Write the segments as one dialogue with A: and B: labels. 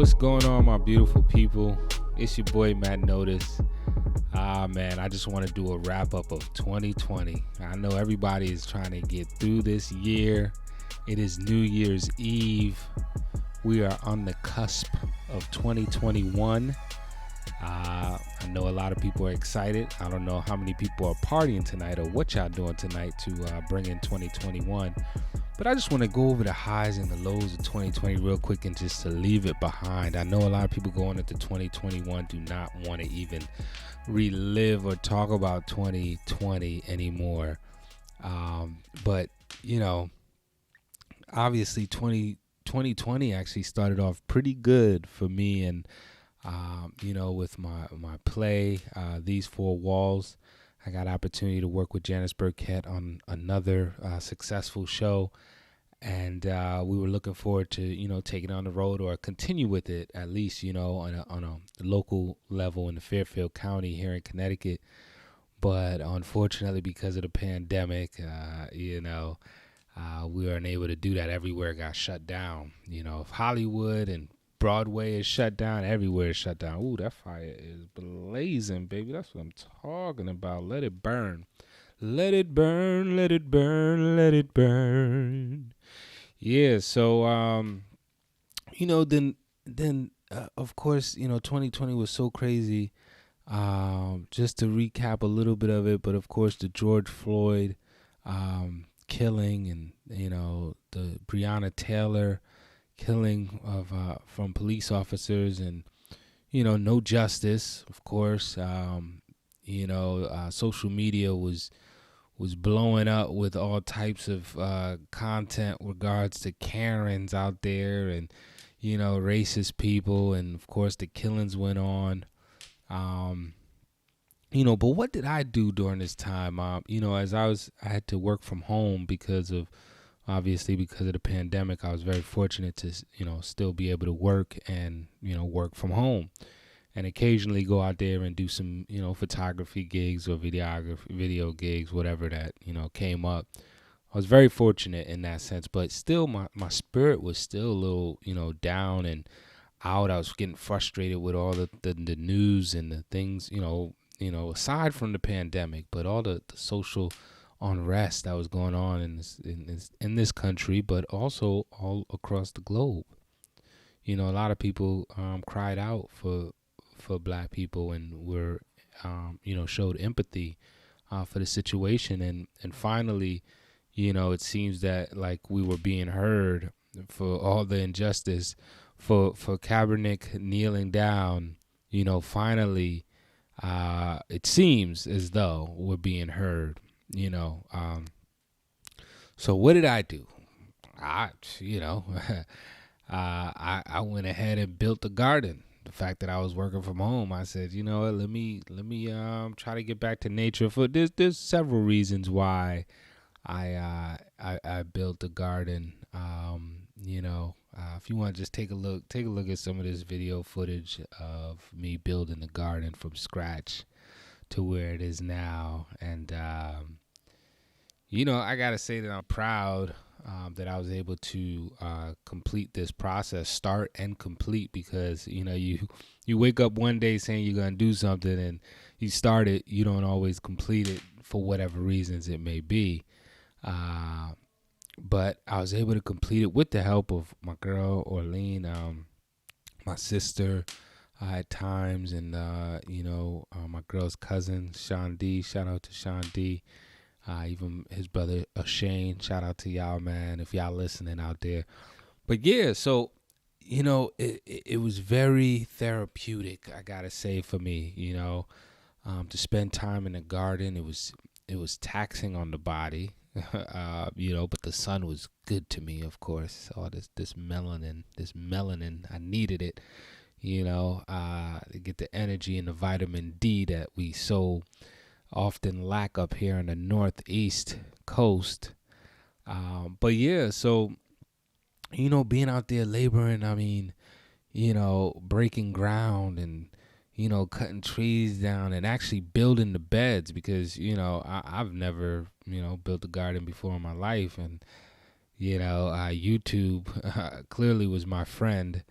A: what's going on, my beautiful people? It's your boy Matt Notice. Man, I just want to do a wrap up of 2020. I know everybody is trying to get through this year. It is New Year's Eve. We are on the cusp of 2021. I know a lot of people are excited. I don't know how many people are partying tonight or what y'all doing tonight to bring in 2021. But I just want to go over the highs and the lows of 2020 real quick and just to leave it behind. I know a lot of people going into 2021 do not want to even relive or talk about 2020 anymore. But, you know, obviously 2020 actually started off pretty good for me and, with my play, These Four Walls. I got opportunity to work with Janice Burkett on another successful show, and we were looking forward to taking it on the road or continue with it at least on a local level in the Fairfield County here in Connecticut. But unfortunately, because of the pandemic, we weren't able to do that. Everywhere got shut down. If Hollywood and Broadway is shut down, everywhere is shut down. Ooh, that fire is blazing, baby. That's what I'm talking about. Let it burn. Let it burn, let it burn, let it burn. Yeah, so, then of course, 2020 was so crazy. Just to recap a little bit of it, but of course, the George Floyd killing and, the Breonna Taylor killing of from police officers and no justice, of course. Social media was blowing up with all types of content regards to Karens out there and racist people, and of course the killings went on. But what did I do during this time? As I had to work from home because of the pandemic. I was very fortunate to, still be able to work and, work from home and occasionally go out there and do some, photography gigs or video gigs, whatever that, came up. I was very fortunate in that sense, but still my spirit was still a little, down and out. I was getting frustrated with all the news and the things, aside from the pandemic, but all the social unrest that was going on in this country, but also all across the globe. A lot of people cried out for black people and were showed empathy for the situation, and finally it seems that like we were being heard for all the injustice, for Kaepernick kneeling down. Finally it seems as though we're being heard. So what did I do? I went ahead and built a garden. The fact that I was working from home, I said, let me try to get back to nature. There's several reasons why I built a garden. If you want to just take a look at some of this video footage of me building the garden from scratch to where it is now. And, I got to say that I'm proud that I was able to complete this process, start and complete, because, you wake up one day saying you're going to do something and you start it, you don't always complete it for whatever reasons it may be. But I was able to complete it with the help of my girl, Orlean, my sister, at times, and my girl's cousin Sean D. Shout out to Sean D. Even his brother Shane. Shout out to y'all, man, if y'all listening out there. But yeah, so it was very therapeutic, I gotta say, for me. To spend time in the garden. It was taxing on the body, but the sun was good to me, of course. All this melanin, I needed it. To get the energy and the vitamin D that we so often lack up here in the northeast coast. But yeah, so, being out there laboring, breaking ground and, cutting trees down and actually building the beds, because, I've never, built a garden before in my life. And, YouTube clearly was my friend.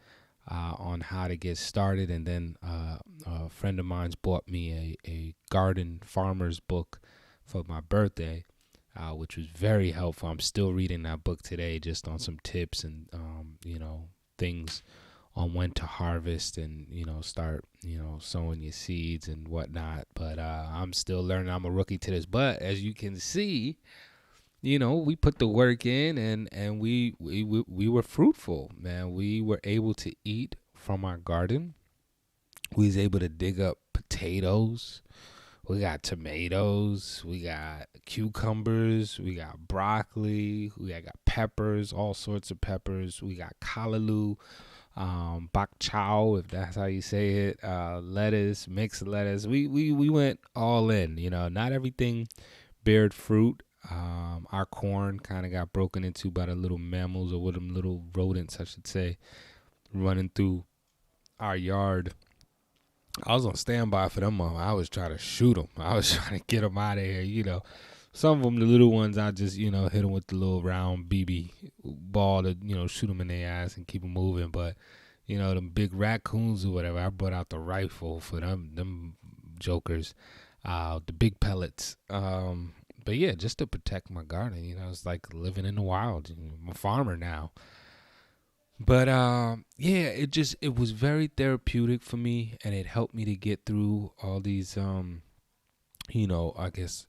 A: on how to get started. And then a friend of mine's bought me a garden farmer's book for my birthday, which was very helpful. I'm still reading that book today, just on some tips and things on when to harvest and start sowing your seeds and whatnot. But I'm still learning. I'm a rookie to this, but as you can see, we put the work in, and we were fruitful, man. We were able to eat from our garden. We was able to dig up potatoes. We got tomatoes. We got cucumbers. We got broccoli. We got peppers, all sorts of peppers. We got callaloo, bok chow, if that's how you say it, lettuce, mixed lettuce. We went all in. Not everything bared fruit. Our corn kind of got broken into by the little mammals, or what them little rodents, I should say, running through our yard. I was on standby for them. I was trying to shoot them. I was trying to get them out of here. Some of them, the little ones, I just hit them with the little round BB ball to shoot them in their ass and keep them moving. But them big raccoons or whatever, I brought out the rifle for them jokers, the big pellets. But yeah, just to protect my garden, it's like living in the wild. I'm a farmer now. But yeah, it was very therapeutic for me, and it helped me to get through all these I guess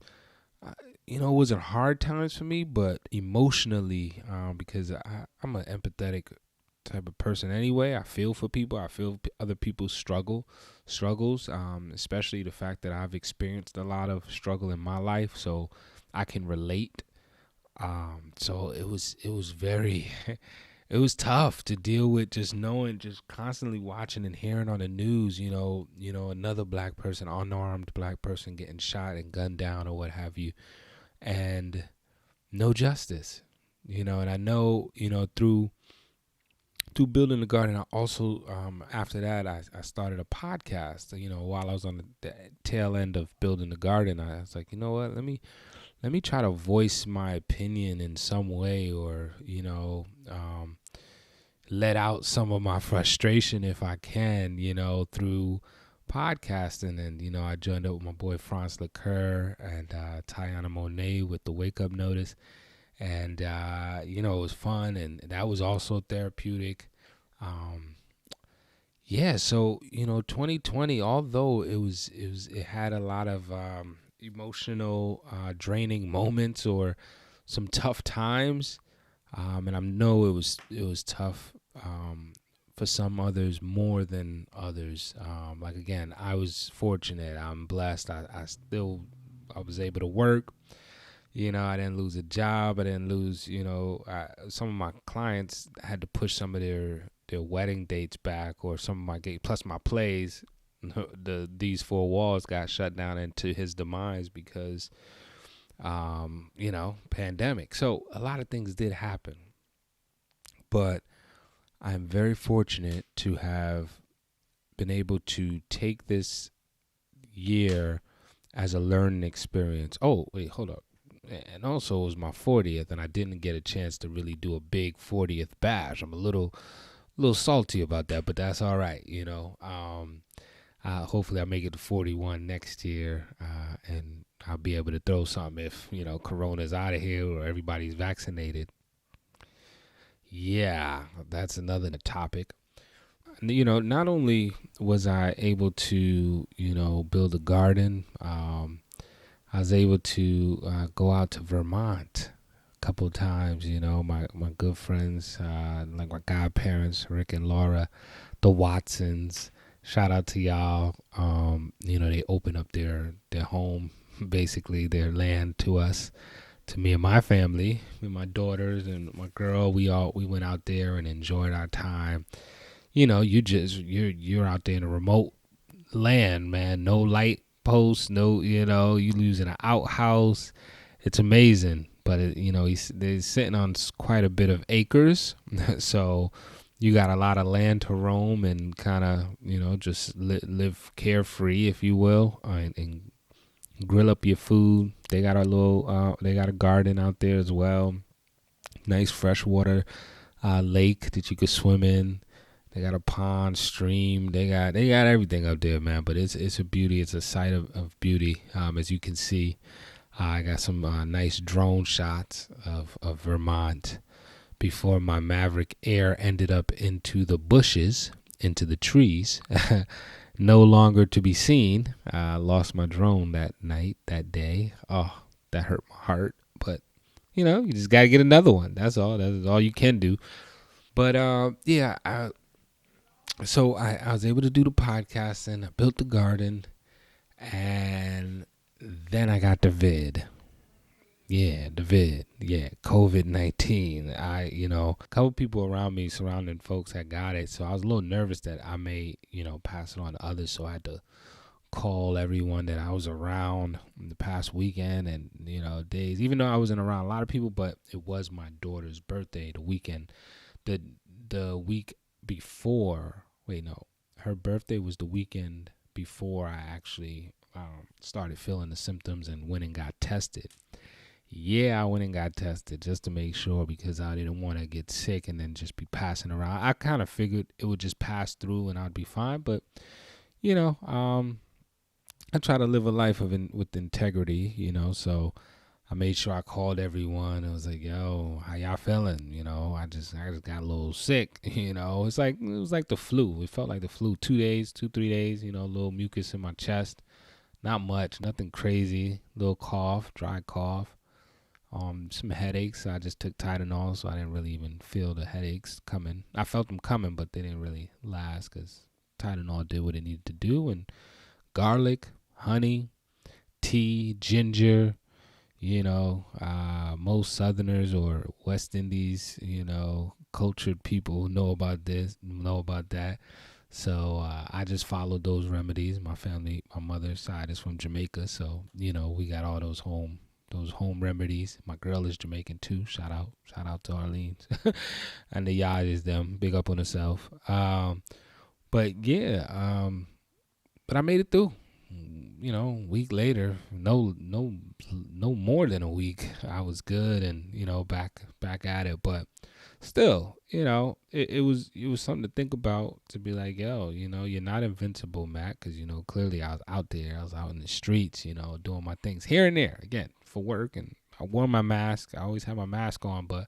A: it wasn't hard times for me, but emotionally, because I'm an empathetic type of person anyway. I feel for people. I feel other people's struggles, especially the fact that I've experienced a lot of struggle in my life, so I can relate. So it was very it was tough to deal with, just constantly watching and hearing on the news, another black person, unarmed black person getting shot and gunned down or what have you, and no justice, and I know, through building the garden, I also, after that, I started a podcast, while I was on the tail end of building the garden. I was like, you know what, let me try to voice my opinion in some way, or, let out some of my frustration if I can, through podcasting. And, I joined up with my boy Franz Lecur and Tiana Monet with the Wake Up Notice. And, it was fun, and that was also therapeutic. Yeah, so, 2020, although it had a lot of emotional, draining moments or some tough times, and I know it was tough for some others more than others. Like, again, I was fortunate. I'm blessed. I was able to work. I didn't lose a job. I didn't lose, some of my clients had to push some of their wedding dates back, or some of my plus my plays. These four walls got shut down into his demise because, pandemic. So a lot of things did happen, but I'm very fortunate to have been able to take this year as a learning experience. Oh, wait, hold up. And also it was my 40th, and I didn't get a chance to really do a big 40th bash. I'm a little salty about that, but that's all right. Hopefully I make it to 41 next year, and I'll be able to throw something if, Corona's out of here or everybody's vaccinated. Yeah, that's another topic. Not only was I able to, build a garden, I was able to go out to Vermont a couple of times. My good friends, like my godparents, Rick and Laura, the Watsons. Shout out to y'all. They opened up their home, basically their land to us, to me and my family, with my daughters and my girl. We went out there and enjoyed our time. You're out there in a remote land, man. No light posts, no, you losing an outhouse. It's amazing, but they're sitting on quite a bit of acres, so you got a lot of land to roam and kind of just live carefree, if you will, and grill up your food. They got a garden out there as well. Nice freshwater lake that you could swim in. They got a pond, stream. They got everything up there, man. But it's a beauty. It's a sight of beauty. As you can see, I got some nice drone shots of Vermont before my Maverick Air ended up into the bushes, into the trees. No longer to be seen. I lost my drone that night, that day. Oh, that hurt my heart. But you just gotta get another one. That's all. That's all you can do. But yeah, I was able to do the podcast and I built the garden, and then I got the vid. Yeah, the vid. Yeah, COVID-19. A couple people around me, surrounding folks, had got it, so I was a little nervous that I may, pass it on to others. So I had to call everyone that I was around the past weekend and days. Even though I wasn't around a lot of people, but it was my daughter's birthday the weekend. The week before. Wait, no, her birthday was the weekend before I actually started feeling the symptoms and went and got tested. Yeah, I went and got tested just to make sure because I didn't want to get sick and then just be passing around. I kind of figured it would just pass through and I'd be fine, but I try to live a life with integrity, so I made sure I called everyone. I was like, "Yo, how y'all feeling?" I just got a little sick. It was like the flu. It felt like the flu. 2, 3 days. A little mucus in my chest. Not much, nothing crazy. Little cough, dry cough. Some headaches. I just took Tylenol, so I didn't really even feel the headaches coming. I felt them coming, but they didn't really last because Tylenol did what it needed to do. And garlic, honey, tea, ginger. Most Southerners or West Indies, cultured people know about this, know about that. So I just followed those remedies. My family, my mother's side is from Jamaica, so we got all those home remedies. My girl is Jamaican too. Shout out to Orleans, and the yard is them. Big up on herself. But yeah, but I made it through. A week later, no more than a week, I was good and back at it. But still, it was something to think about, to be like, yo, you're not invincible, Matt, because clearly I was out there, I was out in the streets, doing my things here and there again for work, and I wore my mask. I always had my mask on, but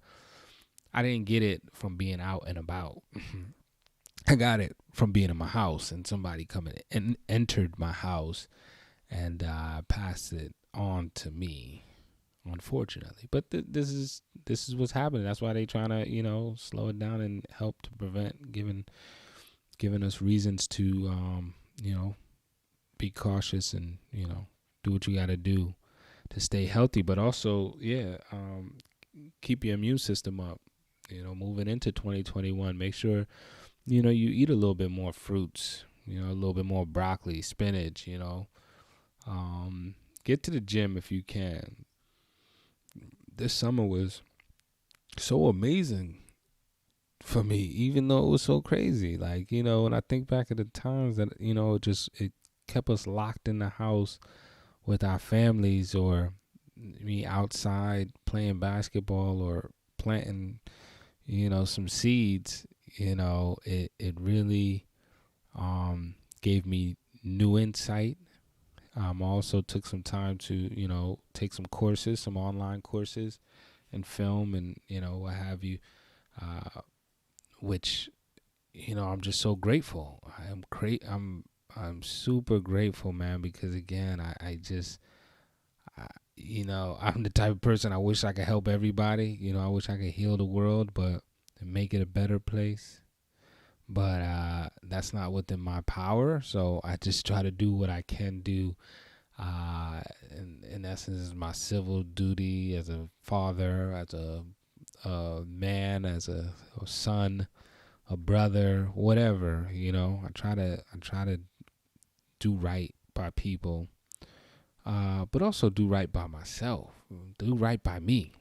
A: I didn't get it from being out and about. I got it from being in my house and somebody coming and entered my house and passed it on to me, unfortunately. But this is what's happening. That's why they trying to slow it down and help to prevent, giving us reasons to be cautious and do what you got to do to stay healthy, but also keep your immune system up. Moving into 2021, make sure you eat a little bit more fruits, a little bit more broccoli, spinach, get to the gym if you can. This summer was so amazing for me, even though it was so crazy. Like, when I think back at the times that, it kept us locked in the house with our families, or me outside playing basketball or planting, some seeds, it really gave me new insight. Also took some time to, take some courses, some online courses in film and, what have you, which, I'm just so grateful. I'm super grateful, man, because again, I'm the type of person, I wish I could help everybody. I wish I could heal the world, but make it a better place. But that's not within my power. So I just try to do what I can do. In essence, my civil duty as a father, as a man, as a son, a brother, whatever. I try to do right by people, but also do right by myself, do right by me.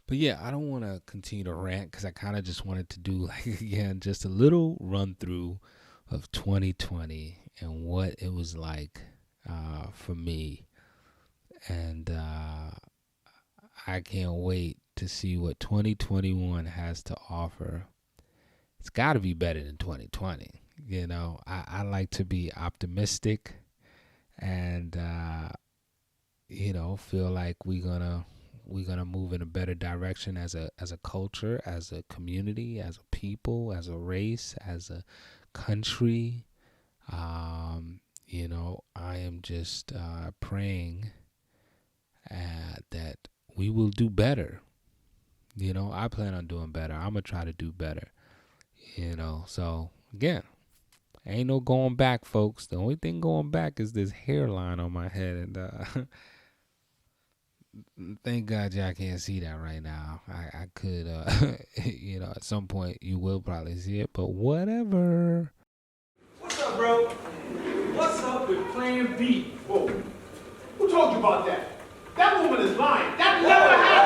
A: But yeah, I don't want to continue to rant because I kind of just wanted to do again just a little run through of 2020 and what it was like for me, and I can't wait to see what 2021 has to offer. it's got to be better than 2020. I like to be optimistic and feel like we're gonna move in a better direction as a culture, as a community, as a people, as a race, as a country. I am just praying that we will do better. I plan on doing better. I'm gonna try to do better. So again, ain't no going back, folks. The only thing going back is this hairline on my head, and thank God y'all can't see that right now. I could, at some point you will probably see it, but whatever.
B: What's up, bro? What's up with Plan B? Whoa. Who told you about that? That woman is lying. That never happened.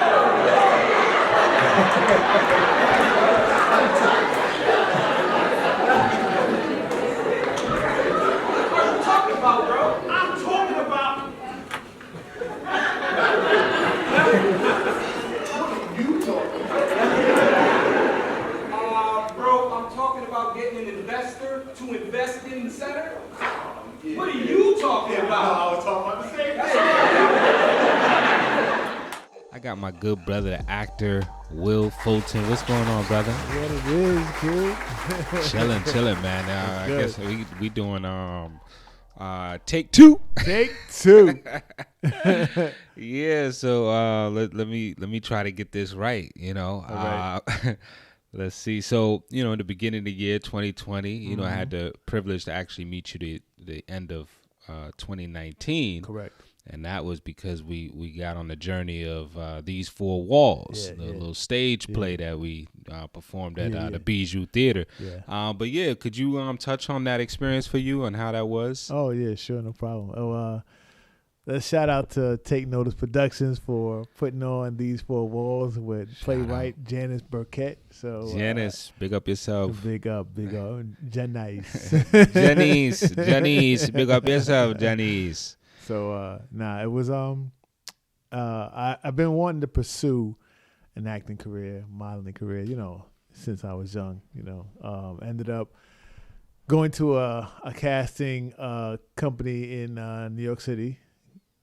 B: What are you talking about, bro? I'm talking about... What are you talking about? Bro, I'm talking about getting an investor to invest in the center. Yeah. What are you talking about? I was talking about the same thing.
A: I got my good brother, the actor, Will Fulton. What's going on, brother?
C: What it is, kid?
A: chilling, man. I guess we doing take two.
C: Take two.
A: Yeah, so let me try to get this right,
C: All right.
A: Let's see. So, in the beginning of the year 2020, I had the privilege to actually meet you the end of 2019.
C: Correct.
A: And that was because we got on the journey of These Four Walls, the little stage play that we performed at the Bijou Theater.
C: Yeah.
A: But yeah, could you touch on that experience for you and how that was?
C: Oh, yeah, sure, no problem. Let's shout out to Take Notice Productions for putting on These Four Walls with playwright Janice Burkett. So
A: Janice, big up yourself.
C: Big up. Janice.
A: Janice, big up yourself, Janice.
C: So it was I've been wanting to pursue an acting career, modeling career, since I was young. Ended up going to a casting company in New York City,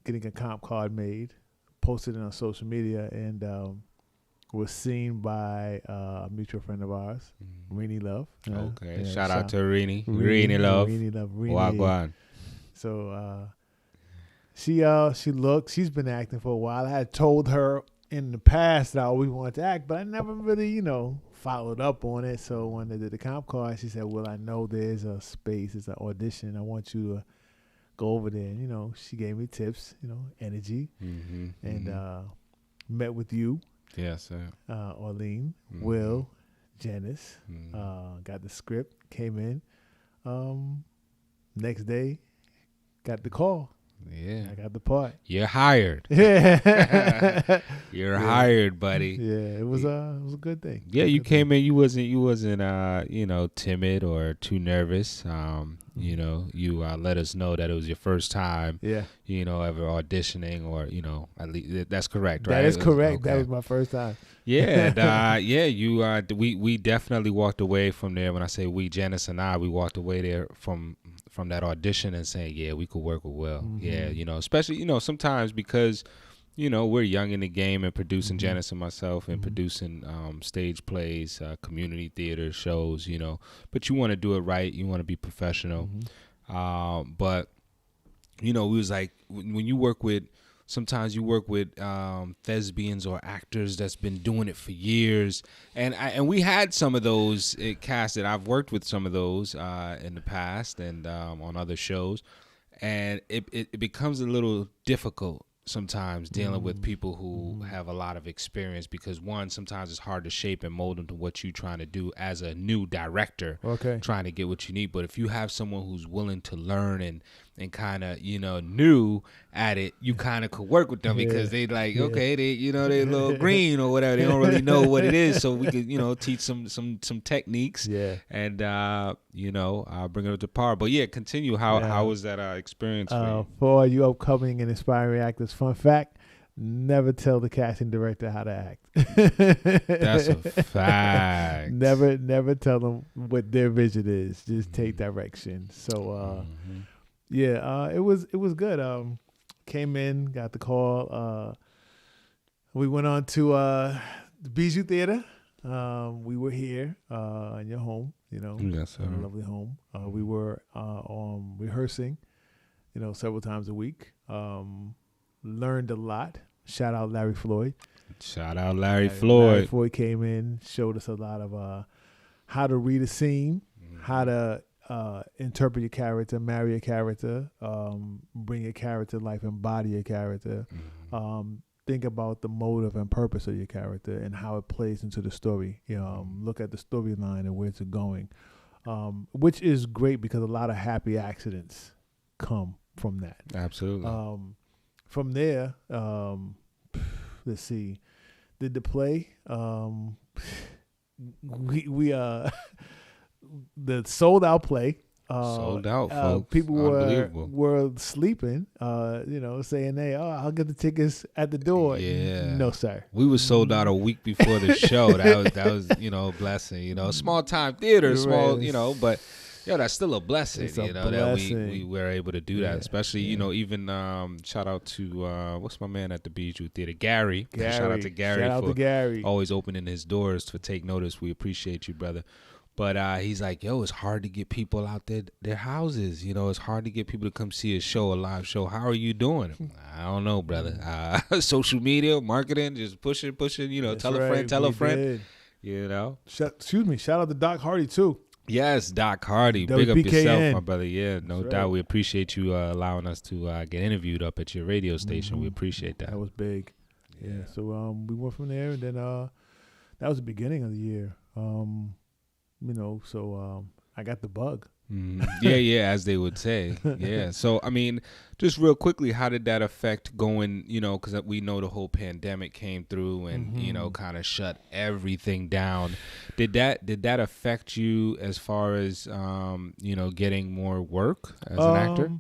C: getting a comp card made, posted it on social media, and was seen by a mutual friend of ours, Rini Love.
A: Okay, shout out to Rini Love.
C: Rini Love.
A: Wagwan.
C: So she's been acting for a while. I had told her in the past that I always wanted to act, but I never really, followed up on it. So when they did the comp card, she said, well, I know there's a space, it's an audition. I want you to go over there. And, she gave me tips, energy, and met with you.
A: Yes, sir.
C: Arlene, Will, Janice, got the script, came in. Next day, got the call.
A: Yeah,
C: I got the part.
A: You're hired.
C: Yeah,
A: you're hired, buddy.
C: Yeah, it was a good thing.
A: Yeah, you came in. You wasn't timid or too nervous. You let us know that it was your first time.
C: Yeah.
A: Ever auditioning or at least that's correct, right?
C: That is correct.
A: Okay.
C: That was my first time.
A: Yeah, and we definitely walked away from there. When I say we, Janice and I, we walked away there from that audition and saying, yeah, we could work with Will. Yeah, especially sometimes because we're young in the game and producing Janice and myself and producing stage plays, community theater shows. But you want to do it right. You want to be professional. But we was like when you work with. Sometimes you work with thespians or actors that's been doing it for years, and we had some of those cast that I've worked with some of those in the past and on other shows, and it becomes a little difficult sometimes dealing with people who have a lot of experience because one, sometimes it's hard to shape and mold them to what you're trying to do as a new director, trying to get what you need. But if you have someone who's willing to learn and kind of new at it, you kind of could work with them because they okay, they they a little green or whatever, they don't really know what it is, so we could teach some techniques and bring it up to par. But yeah, continue. How was that experience for you?
C: For you upcoming and aspiring actors, fun fact, never tell the casting director how to act.
A: That's a fact.
C: Never tell them what their vision is. Just take direction. So it was good. Came in, got the call. We went on to the Bijou Theater. We were here in your home,
A: Yes, sir.
C: in a lovely home. We were rehearsing, several times a week. Learned a lot. Shout out Larry Floyd.
A: Shout out Larry Floyd.
C: Larry Floyd came in, showed us a lot of how to read a scene, how to interpret your character, marry a character, bring a character to life, embody a character. Think about the motive and purpose of your character and how it plays into the story. Look at the storyline and where it's going, which is great because a lot of happy accidents come from that.
A: Absolutely.
C: From there, let's see, did the play. We the sold out play.
A: Sold out, folks.
C: People were sleeping, saying, "Hey, I'll get the tickets at the door."
A: Yeah.
C: No, sir.
A: We were sold out a week before the show. That was a blessing. Small time theater, small, but that's still a blessing.
C: It's a
A: that
C: blessing.
A: we were able to do that. Especially, even shout out to what's my man at the Bijou Theater, Gary. Shout out to Gary for always opening his doors for Take Notice. We appreciate you, brother. But he's like, yo, it's hard to get people out their houses. It's hard to get people to come see a live show. How are you doing? I don't know, brother. Social media, marketing, just pushing. Tell a friend.
C: Excuse me. Shout out to Doc Hardy too.
A: Yes, Doc Hardy.
C: WPKN.
A: Big up yourself, my brother. Yeah, no
C: That's
A: doubt.
C: right.
A: We appreciate you allowing us to get interviewed up at your radio station. We appreciate that.
C: That was big. Yeah. So we went from there, and then that was the beginning of the year. I got the bug.
A: Yeah, as they would say. Yeah. So, just real quickly, how did that affect going, because we know the whole pandemic came through and, kind of shut everything down. Did that affect you as far as, getting more work as an actor?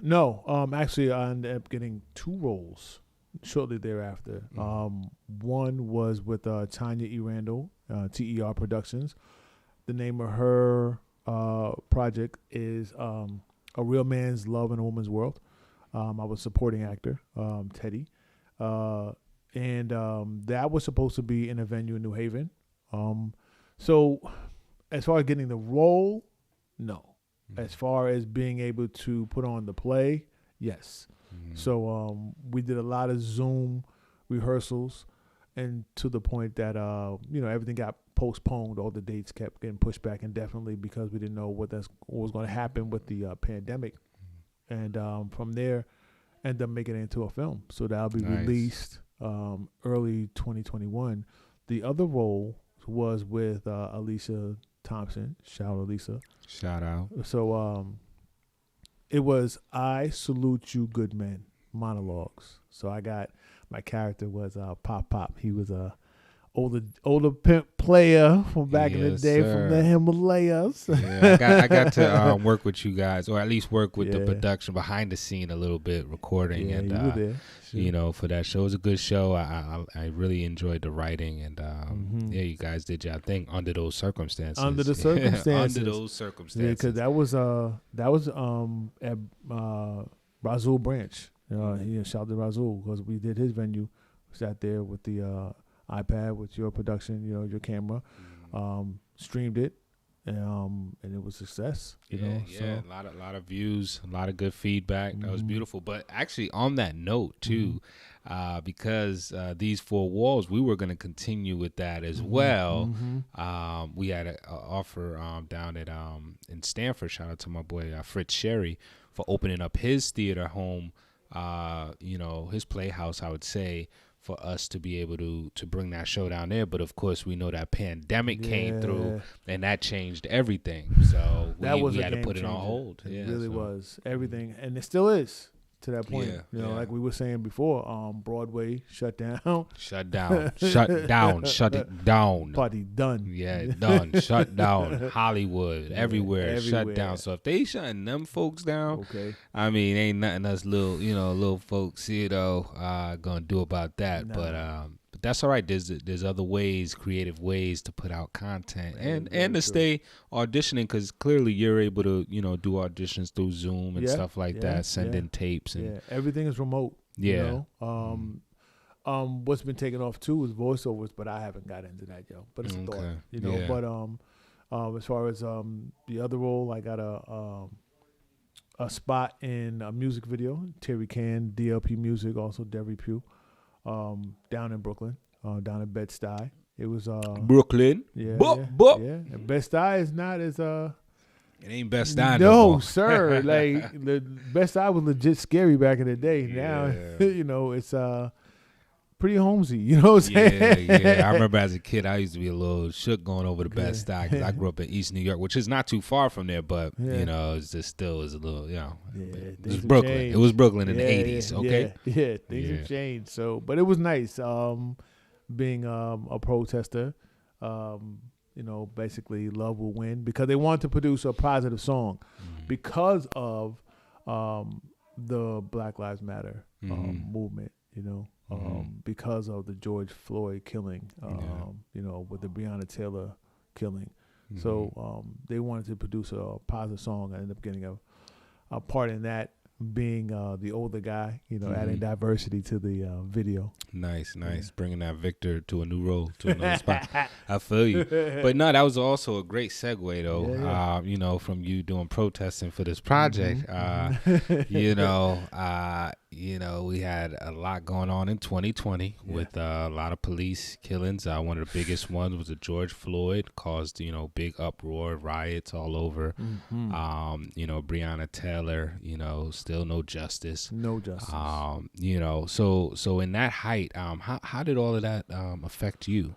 C: No. Actually, I ended up getting 2 roles shortly thereafter. One was with Tanya E. Randall, TER Productions. The name of her project is A Real Man's Love in a Woman's World. I was supporting actor, Teddy. And that was supposed to be in a venue in New Haven. So as far as getting the role, no. As far as being able to put on the play, yes. So we did a lot of Zoom rehearsals, and to the point that everything got postponed. All the dates kept getting pushed back indefinitely because we didn't know what was going to happen with the pandemic. And from there, ended up making it into a film. So that'll be released early 2021. The other role was with Alicia Thompson. Shout out Alicia.
A: Shout out.
C: So it was I Salute You Good Men monologues. So I got, my character was Pop. He was a older pimp player from back in the day, from the Himalayas.
A: Yeah, I got to work with you guys, or at least work with the production behind the scene a little bit, recording, and
C: you were there. Sure.
A: For that show. It was a good show. I really enjoyed the writing, and you guys did your thing under those circumstances.
C: Under the circumstances.
A: Under those circumstances.
C: Yeah, because that was at Razul Branch. Shout out to Razul because we did his venue. Sat there with the iPad with your production, your camera, streamed it, and it was a success.
A: A lot of views, a lot of good feedback. That was beautiful. But actually, on that note too, because these 4 walls, we were going to continue with that as well. We had an offer down at in Stanford. Shout out to my boy Fritz Sherry for opening up his theater home. His playhouse, I would say, for us to be able to bring that show down there. But of course, we know that pandemic came through and that changed everything. So we had to put it on hold.
C: It really was everything, and it still is. to that point.
A: Yeah,
C: You know,
A: yeah.
C: like we were saying before, Broadway shut down.
A: Shut down. Shut down. Shut it down.
C: Party done.
A: Yeah, done. Shut down. Hollywood, everywhere, shut
C: everywhere.
A: down. So if they shutting them folks down,
C: Okay.
A: I mean, ain't nothing us little folks, gonna do about that.
C: Nah.
A: But that's all right. There's other ways, creative ways to put out content and
C: very
A: to
C: true.
A: stay auditioning, because clearly you're able to do auditions through Zoom and
C: Yeah,
A: stuff like
C: yeah,
A: that, send
C: yeah.
A: in tapes and
C: Yeah, everything is remote.
A: Yeah.
C: You know? What's been taken off too is voiceovers, but I haven't got into that, yo. But it's a thought,
A: Okay.
C: you know.
A: Yeah.
C: But as far as the other role, I got a spot in a music video. Terry Can, DLP Music, also Devery Pugh, down in Brooklyn, down in Bed-Stuy. It was
A: Brooklyn.
C: yeah,
A: Bup,
C: yeah,
A: bup.
C: yeah. And Bed-Stuy is not as
A: It ain't best time.
C: no, sir. Like the Bed-Stuy was legit scary back in the day. Now,
A: Yeah.
C: you know, it's pretty homesy. You know what I'm saying?
A: Yeah. I remember as a kid, I used to be a little shook going over to Bed-Stuy because I grew up in East New York, which is not too far from there, but it's just still is a little,
C: Yeah,
A: it
C: things
A: was
C: have
A: Brooklyn.
C: changed.
A: It was Brooklyn in the
C: Yeah,
A: 80s.
C: yeah,
A: Okay.
C: Yeah, things
A: Yeah.
C: have changed. So, but it was nice being a protester. Basically Love Will Win, because they wanted to produce a positive song because of the Black Lives Matter movement, because of the George Floyd killing, with the Breonna Taylor killing. So they wanted to produce a positive song. I ended up getting a part in that, being the older guy, adding diversity to the video.
A: Nice. Bringing that Victor to a new role, to another spot. I feel you. But no, that was also a great segue, though,
C: Yeah.
A: from you doing protesting for this project. We had a lot going on in 2020 with a lot of police killings. One of the biggest ones was the George Floyd, caused, big uproar, riots all over. Breonna Taylor, still no justice.
C: No justice.
A: So in that height, how did all of that affect you?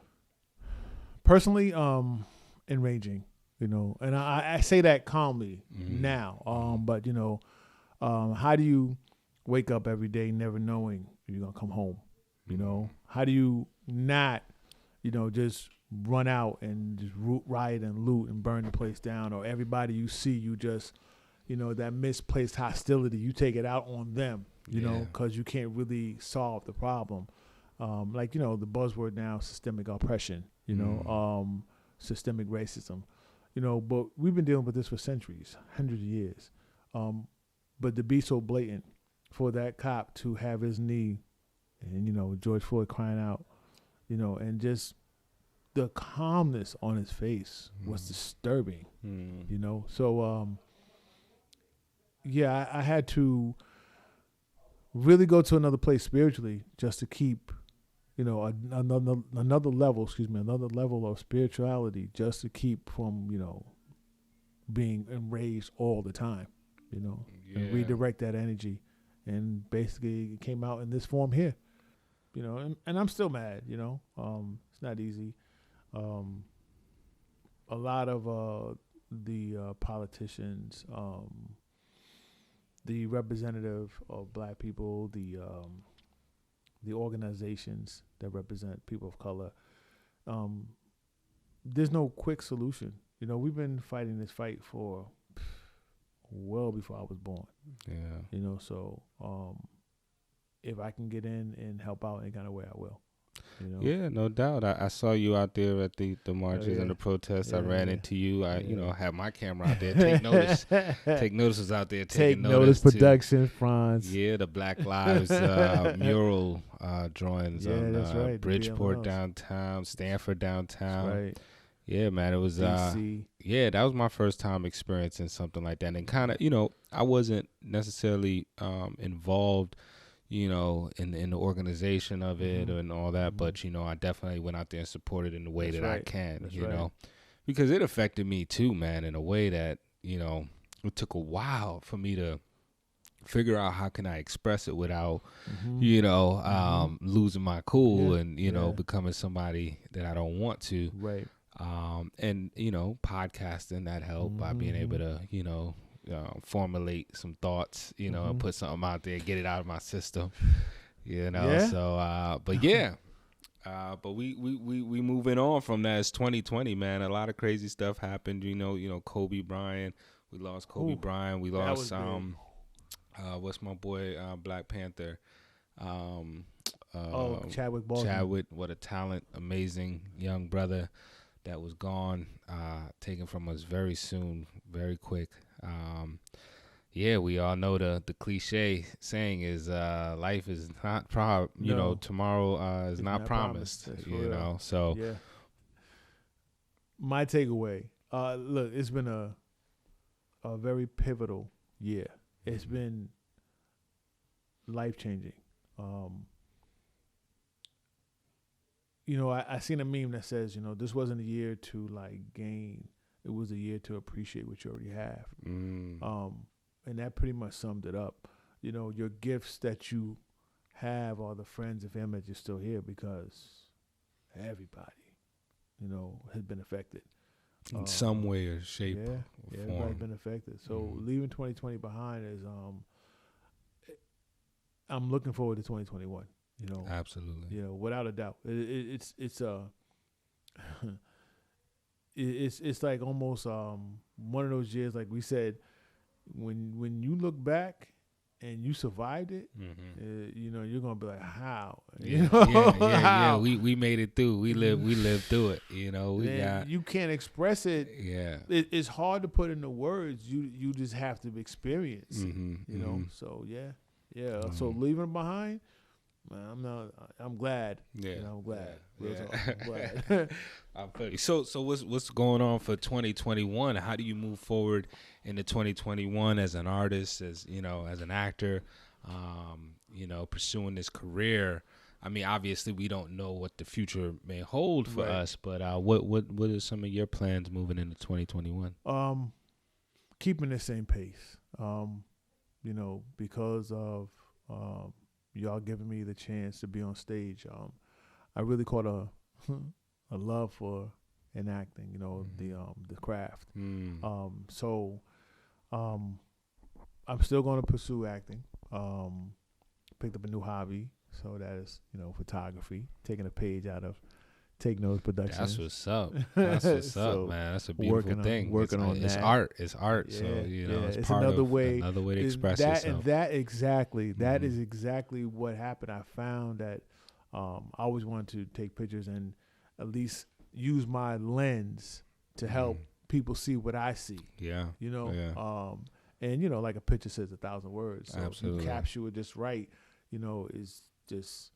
C: Personally, enraging, and I say that calmly now. But how do you wake up every day never knowing you're gonna come home? How do you not, just run out and just riot and loot and burn the place down, or everybody you see, you just, that misplaced hostility, you take it out on them, because you can't really solve the problem. The buzzword now, systemic oppression, systemic racism, but we've been dealing with this for centuries, hundreds of years. But to be so blatant, for that cop to have his knee and, George Floyd crying out, and just the calmness on his face was disturbing, So, I had to really go to another place spiritually just to keep, another level of spirituality, just to keep from, being enraged all the time, and redirect that energy. And basically it came out in this form here, and I'm still mad, it's not easy. A lot of the politicians, the representative of black people, the organizations that represent people of color, there's no quick solution. We've been fighting this fight for well before I was born.
A: Yeah.
C: So if I can get in and help out in any kind of way, I will.
A: Yeah, no doubt. I saw you out there at the marches and the protests. I ran into you. I had my camera out there. Take notice. Take Notice was out there taking notice.
C: Production, Franz.
A: Yeah, the Black Lives mural drawings on
C: that's right,
A: Bridgeport downtown, Stanford downtown.
C: That's right.
A: Yeah, man, it was
C: DC.
A: that was my first time experiencing something like that. And kind of, I wasn't necessarily involved, in the organization of it and all that, but I definitely went out there and supported in the way that I can, because it affected me too, man, in a way that, it took a while for me to figure out how can I express it without, losing my cool and, becoming somebody that I don't want to.
C: Right.
A: And, podcasting, that helped by being able to, formulate some thoughts, and put something out there, get it out of my system,
C: Yeah.
A: So, but yeah. But we moving on from that. It's 2020, man. A lot of crazy stuff happened. Kobe Bryant. We lost Kobe Bryant. We lost what's my boy Black Panther.
C: Chadwick Boseman.
A: Chadwick, what a talent, amazing young brother that was gone, taken from us very soon, very quick. Yeah, we all know the cliche saying is life is not tomorrow is not promised. So
C: yeah. My takeaway, look, it's been a very pivotal year. It's been life changing. I seen a meme that says, this wasn't a year to gain. It was a year to appreciate what you already have. And that pretty much summed it up. Your gifts that you have are the friends and family that you're still here because everybody, has been affected.
A: In some way or shape or form.
C: Everybody's been affected. So leaving 2020 behind is, I'm looking forward to 2021.
A: Absolutely.
C: Without a doubt. It's like almost one of those years, like we said, when you look back and you survived it, you're gonna be like, how?
A: Yeah. We made it through. We lived through it.
C: You can't express it.
A: Yeah.
C: It's hard to put into words. You just have to experience it. So yeah. So leaving it behind. I'm glad.
A: Yeah,
C: I'm glad.
A: Yeah.
C: I'm glad.
A: I feel you. So what's going on for 2021? How do you move forward into 2021 as an artist, as an actor, pursuing this career? I mean, obviously we don't know what the future may hold for us, but what are some of your plans moving into 2021?
C: Keeping the same pace. Because of y'all giving me the chance to be on stage. I really caught a love for enacting, the craft. So I'm still going to pursue acting. Picked up a new hobby, so that is, photography, taking a page out of Take Notes Productions.
A: That's what's up. That's what's up, man. That's a beautiful thing.
C: Working on
A: it's
C: that.
A: art. It's art.
C: Yeah,
A: so
C: it's
A: part
C: another
A: of
C: way
A: to express
C: that,
A: yourself.
C: And that is exactly what happened. I found that I always wanted to take pictures and at least use my lens to help people see what I see.
A: Yeah.
C: And like a picture says 1,000 words. So
A: absolutely.
C: If you capture it just right, is just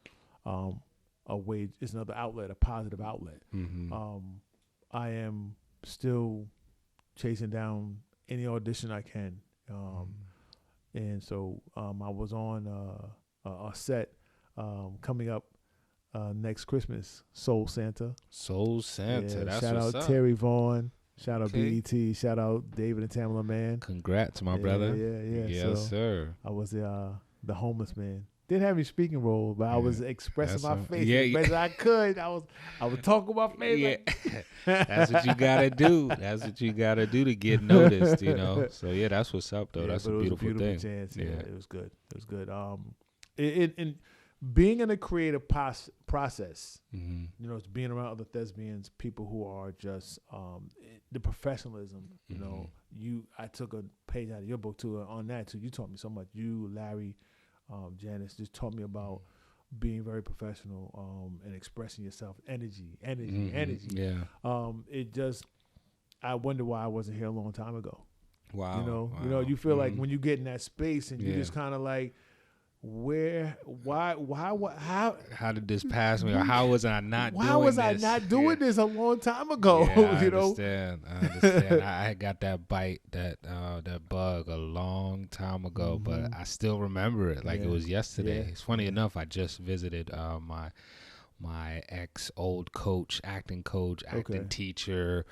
C: a way. It's another outlet, a positive outlet. I am still chasing down any audition I can, and so I was on a set coming up next Christmas. Soul Santa.
A: Yeah, that's
C: shout
A: what's
C: out
A: up.
C: Terry Vaughn. Shout out BET. Shout out David and Tamala Man.
A: Congrats, my brother.
C: Yeah.
A: Yes,
C: so
A: sir.
C: I was the homeless man. Didn't have any speaking role, but I was expressing my face as best I could. I was talking with my face.
A: Yeah. That's what you gotta do. That's what you gotta do to get noticed. So that's what's up though. That's a beautiful thing.
C: Chance. Yeah, it was good. It was good. In being in a creative process, it's being around other thespians, people who are just the professionalism. I took a page out of your book too on that too. You taught me so much. You, Larry. Janice just taught me about being very professional and expressing yourself. Energy.
A: Yeah.
C: I wonder why I wasn't here a long time ago.
A: Wow.
C: You feel like when you get in that space and you just kind of like,
A: how did this pass me? Or how was I not doing this?
C: Why was I not doing this a long time ago?
A: Yeah, I understand. I got that bite, that bug a long time ago, but I still remember it like it was yesterday. It's funny enough, I just visited my ex-old coach, acting teacher.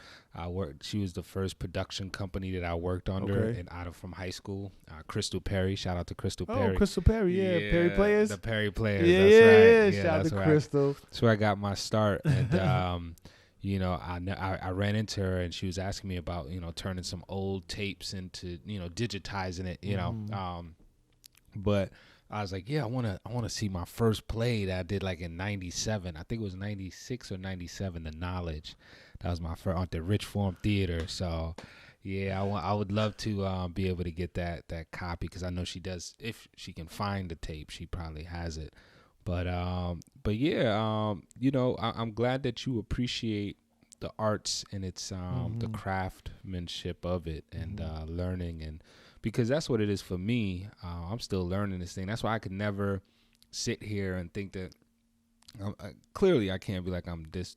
A: She was the first production company that I worked under and from high school. Crystal Perry, shout out to Crystal Perry.
C: Oh, Crystal Perry, yeah. Perry Players.
A: The Perry Players,
C: yeah,
A: that's right.
C: Yeah, shout out to Crystal.
A: That's where I got my start. And I ran into her and she was asking me about, turning some old tapes into, digitizing it, but I was like, yeah, I want to see my first play that I did like in 97. I think it was 96 or 97, The Knowledge. That was my first, at the Rich Form Theater. So yeah, I would love to be able to get that copy, because I know she does. If she can find the tape, she probably has it. But yeah, I'm glad that you appreciate the arts and its the craftsmanship of it, and learning, and because that's what it is for me. I'm still learning this thing. That's why I could never sit here and think that clearly I can't be like I'm this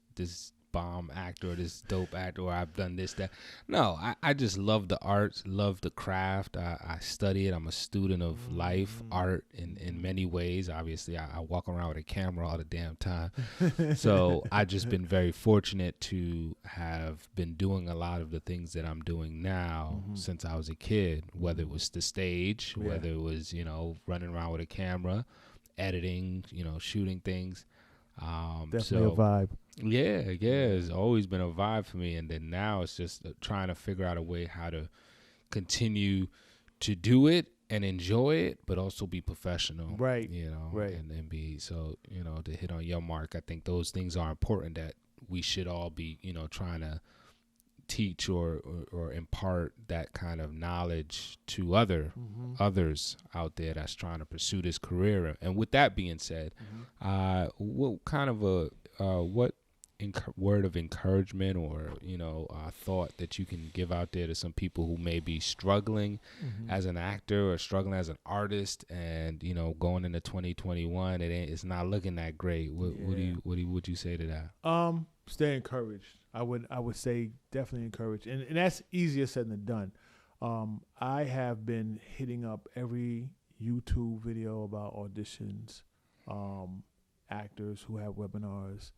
A: bomb actor or this dope actor or I've done this, that. No, I just love the arts, love the craft. I study it. I'm a student of life, art in many ways. Obviously, I walk around with a camera all the damn time. So I've just been very fortunate to have been doing a lot of the things that I'm doing now since I was a kid, whether it was the stage, whether it was, running around with a camera, editing, shooting things.
C: Definitely a vibe.
A: Yeah, it's always been a vibe for me, and then now it's just trying to figure out a way how to continue to do it and enjoy it, but also be professional,
C: right?
A: Right, and be so to hit on your mark. I think those things are important that we should all be trying to teach or impart that kind of knowledge to others out there that's trying to pursue this career. And with that being said, what kind of word of encouragement or thought that you can give out there to some people who may be struggling as an actor or struggling as an artist, and going into 2021, it's not looking that great. What would you say to that?
C: Stay encouraged. I would say definitely encouraged, and that's easier said than done. I have been hitting up every YouTube video about auditions, actors who have webinars,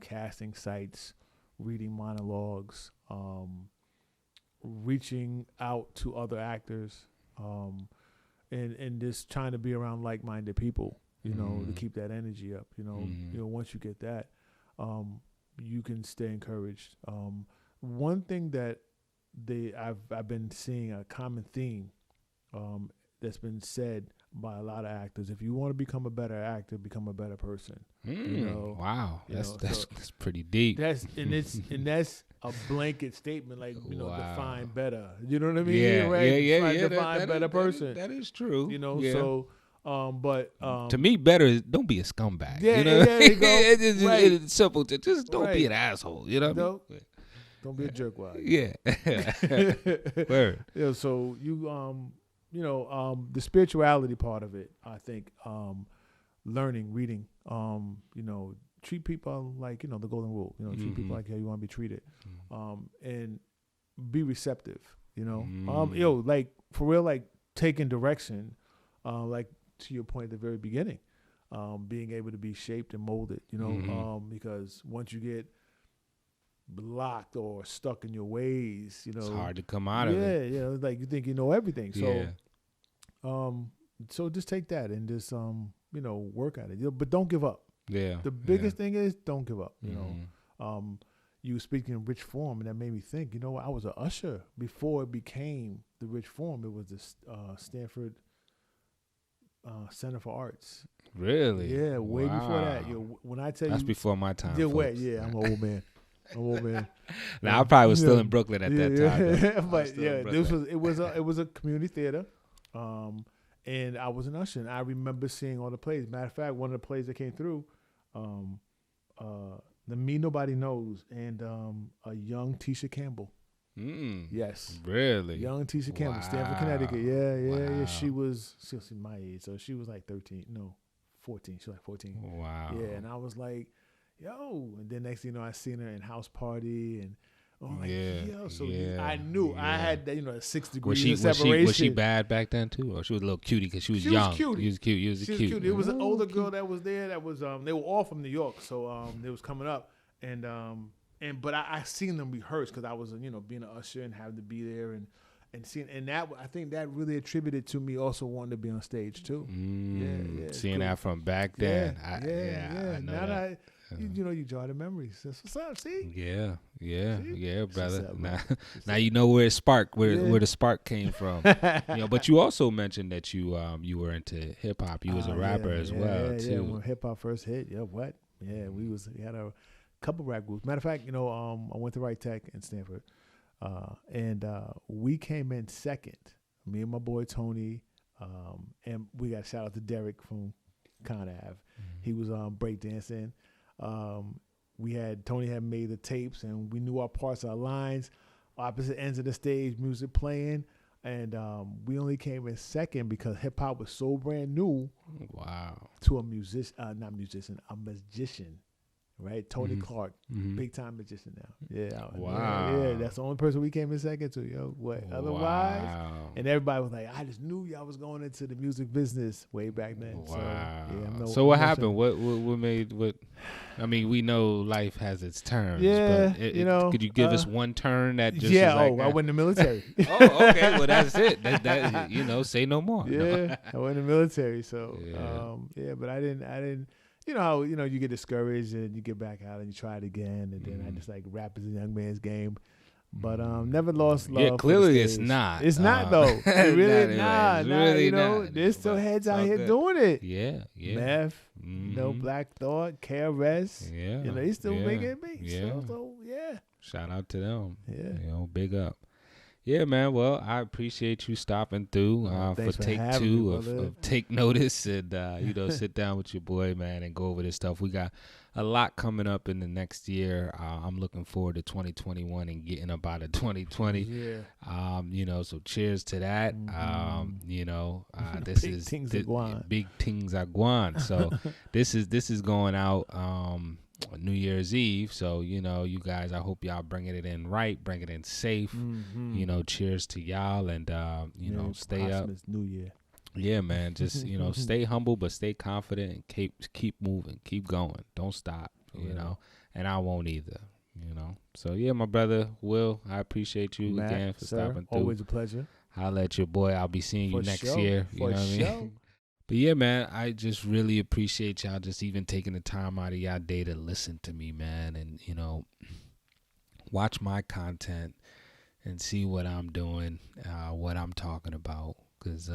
C: casting sites, reading monologues, reaching out to other actors, and just trying to be around like-minded people, to keep that energy up. Once you get that, you can stay encouraged. One thing that I've been seeing a common theme that's been said by a lot of actors: if you want to become a better actor, become a better person.
A: Wow, that's pretty deep.
C: That's a blanket statement, like
A: wow.
C: Define better. You know what I mean?
A: Yeah,
C: right?
A: yeah.
C: Define better person.
A: That is true.
C: Yeah. So. But
A: to me, better is don't be a scumbag.
C: Yeah, there you go.
A: It's simple. Just don't be an asshole.
C: Don't be a jerkwad.
A: Yeah. Word.
C: Yeah. So you the spirituality part of it, I think, learning, reading, treat people like the golden rule. Treat people like how you want to be treated, and be receptive. Like for real, like taking direction, like. To your point at the very beginning, being able to be shaped and molded, because once you get blocked or stuck in your ways,
A: it's hard to come out of it.
C: Yeah, like you think you know everything. So, so just take that and just work at it. But don't give up.
A: Yeah.
C: The biggest thing is don't give up. You speaking in Rich Form, and that made me think. I was an usher before it became the Rich Form. It was the Stanford. Center for Arts.
A: Really?
C: Yeah, way before that. When I tell
A: that's
C: you,
A: before my time.
C: Yeah, I'm an old man.
A: Now I probably was still in Brooklyn at that time.
C: But yeah, it was a community theater, and I was an usher. And I remember seeing all the plays. Matter of fact, one of the plays that came through, the Me Nobody Knows, and a young Tisha Campbell. Yes.
A: Really?
C: Young Tisha Campbell, wow. Stanford, Connecticut. Yeah. She was my age, so she was like 13. No, 14. She was like 14.
A: Wow.
C: Yeah, and I was like, yo. And then next thing you know, I seen her in House Party, and yo. So I knew I had that, a 6 degrees of separation.
A: Was she bad back then too, or she was a little cutie because she was young?
C: She was cute.
A: She was cute.
C: It was an older girl that was there. That was they were all from New York, so they was coming up, but I seen them rehearse because I was being an usher and having to be there and seeing, and that I think that really attributed to me also wanting to be on stage too.
A: Seeing that from back then. I know
C: now
A: that.
C: you draw the memories. That's what's up. See?
A: Yeah,
C: That's
A: brother.
C: what's up,
A: Now,
C: man.
A: now you know where it sparked, where
C: Yeah.
A: the spark came from. But you also mentioned that you were into hip hop. You was a rapper as well too.
C: Yeah, when hip hop first hit, what? Yeah, we had a couple rap groups. Matter of fact, I went to Wright Tech in Stanford, and we came in second. Me and my boy Tony, and we got a shout out to Derek from Con Ave. He was breakdancing. Tony had made the tapes, and we knew our parts, our lines, opposite ends of the stage, music playing. And we only came in second because hip hop was so brand new.
A: Wow.
C: To a magician, right? Tony Clark, big time magician now. Yeah.
A: Wow.
C: Yeah, that's the only person we came in second to, yo. What? Otherwise, and everybody was like, I just knew y'all was going into the music business way back then.
A: Wow.
C: So,
A: So what happened? What made what? I mean, we know life has its turns.
C: Yeah,
A: but could you give us one turn that just?
C: Yeah.
A: Was like,
C: I went in the military.
A: Oh, okay. Well, that's it. That say no more.
C: Yeah, I went in the military. So,
A: Yeah.
C: but I didn't. You know how you get discouraged and you get back out and you try it again, and then I just like rap is a young man's game, but never lost love.
A: Yeah, clearly it's not.
C: It's not though. It really
A: not. It's really not.
C: There's still heads out here
A: good.
C: doing it.
A: Yeah.
C: Meth, Black Thought, KRS.
A: Yeah.
C: They still making beats.
A: Yeah.
C: So yeah.
A: Shout out to them.
C: Yeah.
A: Big up. Yeah, man. Well, I appreciate you stopping through for
C: Thanks for
A: take
C: having
A: 2
C: me,
A: of Take Notice and, sit down with your boy, man, and go over this stuff. We got a lot coming up in the next year. I'm looking forward to 2021 and getting up out of 2020.
C: Yeah.
A: So cheers to that. This is big things are going. So this is going out New Year's Eve, so you guys, I hope y'all bringing it in right, bring it in safe. Cheers to y'all, and stay up.
C: New Year.
A: Yeah, man. Just stay humble, but stay confident and keep moving, keep going, don't stop. And I won't either. So yeah, my brother Will, I appreciate you
C: Matt,
A: again for
C: sir,
A: stopping through.
C: Always a pleasure.
A: Holla at your boy. I'll be seeing you next year. You know what I mean? But yeah, man, I just really appreciate y'all just even taking the time out of y'all day to listen to me, man, and, watch my content and see what I'm doing, what I'm talking about. Because,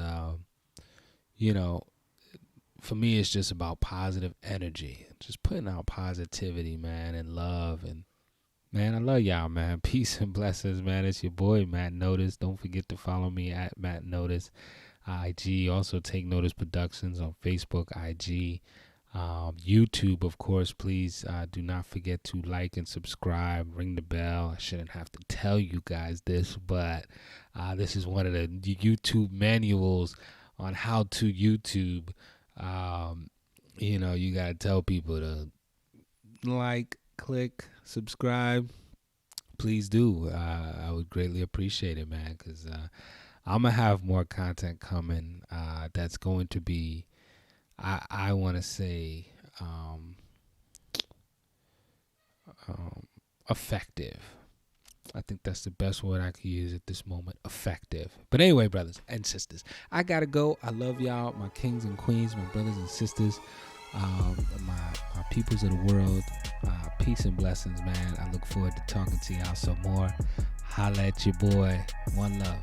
A: for me, it's just about positive energy, just putting out positivity, man, and love. And, man, I love y'all, man. Peace and blessings, man. It's your boy, Matt Notice. Don't forget to follow me at Matt Notice. IG, also Take Notice Productions on Facebook, IG, YouTube, of course. Please do not forget to like and subscribe, ring the bell. I shouldn't have to tell you guys this, but this is one of the YouTube manuals on how to YouTube. You got to tell people to like, click, subscribe. Please do. I would greatly appreciate it, man, because I'm going to have more content coming that's going to be, I want to say, effective. I think that's the best word I could use at this moment, effective. But anyway, brothers and sisters, I got to go. I love y'all, my kings and queens, my brothers and sisters, my peoples of the world. Peace and blessings, man. I look forward to talking to y'all some more. Holla at your boy. One love.